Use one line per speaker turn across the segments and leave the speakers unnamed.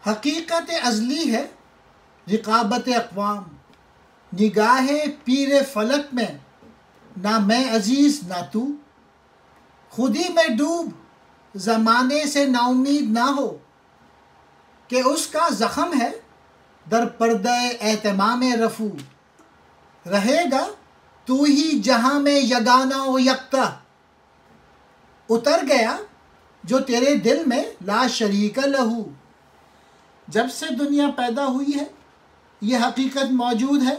حقیقت ازلی ہے رقابت اقوام، نگاہ پیر فلک میں نہ میں عزیز نہ تو، خودی میں ڈوب زمانے سے نا امید نہ ہو، کہ اس کا زخم ہے در پردہ اہتمام رفو، رہے گا تو ہی جہاں میں یگانہ و یکتا، اتر گیا جو تیرے دل میں لا شریک لہو۔ جب سے دنیا پیدا ہوئی ہے یہ حقیقت موجود ہے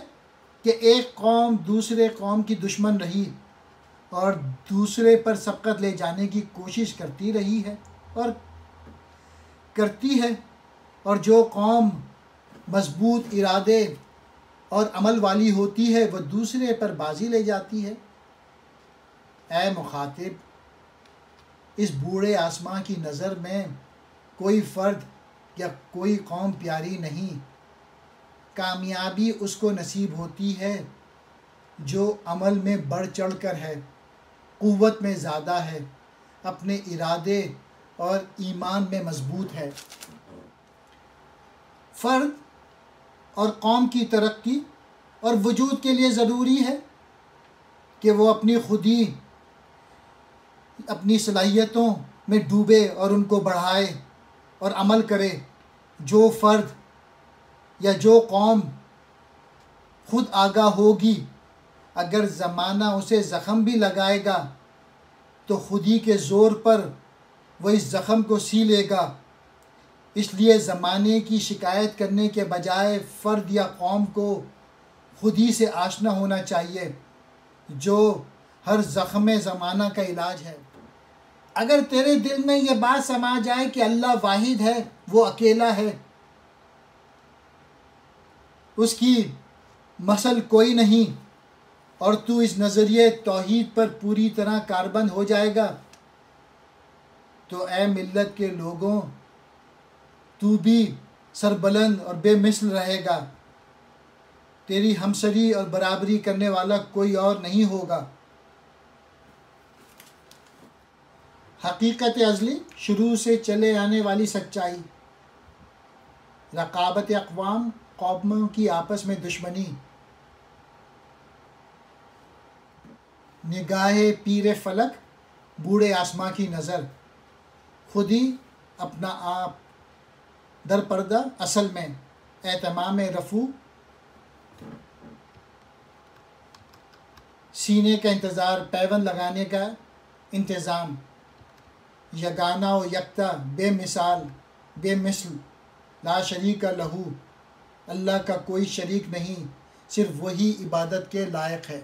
کہ ایک قوم دوسرے قوم کی دشمن رہی اور دوسرے پر سبقت لے جانے کی کوشش کرتی رہی ہے اور کرتی ہے، اور جو قوم مضبوط ارادے اور عمل والی ہوتی ہے وہ دوسرے پر بازی لے جاتی ہے۔ اے مخاطب، اس بوڑھے آسماں کی نظر میں کوئی فرد یا کوئی قوم پیاری نہیں، کامیابی اس کو نصیب ہوتی ہے جو عمل میں بڑھ چڑھ کر ہے، قوت میں زیادہ ہے، اپنے ارادے اور ایمان میں مضبوط ہے۔ فرد اور قوم کی ترقی اور وجود کے لیے ضروری ہے کہ وہ اپنی خودی اپنی صلاحیتوں میں ڈوبے اور ان کو بڑھائے اور عمل کرے۔ جو فرد یا جو قوم خود آگاہ ہوگی، اگر زمانہ اسے زخم بھی لگائے گا تو خودی کے زور پر وہ اس زخم کو سی لے گا۔ اس لیے زمانے کی شکایت کرنے کے بجائے فرد یا قوم کو خودی سے آشنا ہونا چاہیے، جو ہر زخم زمانہ کا علاج ہے۔ اگر تیرے دل میں یہ بات سما جائے کہ اللہ واحد ہے، وہ اکیلا ہے، اس کی مثل کوئی نہیں، اور تو اس نظریے توحید پر پوری طرح کاربند ہو جائے گا، تو اے ملت کے لوگوں، تو بھی سربلند اور بے مثل رہے گا، تیری ہمسری اور برابری کرنے والا کوئی اور نہیں ہوگا۔ حقیقت ازلی شروع سے چلے آنے والی سچائی، رقابت اقوام، قوموں کی آپس میں دشمنی، نگاہ پیر فلک، بوڑھے آسماں کی نظر، خودی اپنا آپ، در پردہ اصل میں، اہتمام رفو، سینے کا انتظار، پیوند لگانے کا انتظام، یگانہ و یکتا، بے مثال، بے مثل، لا شریک لہو، اللہ کا کوئی شریک نہیں، صرف وہی عبادت کے لائق ہے۔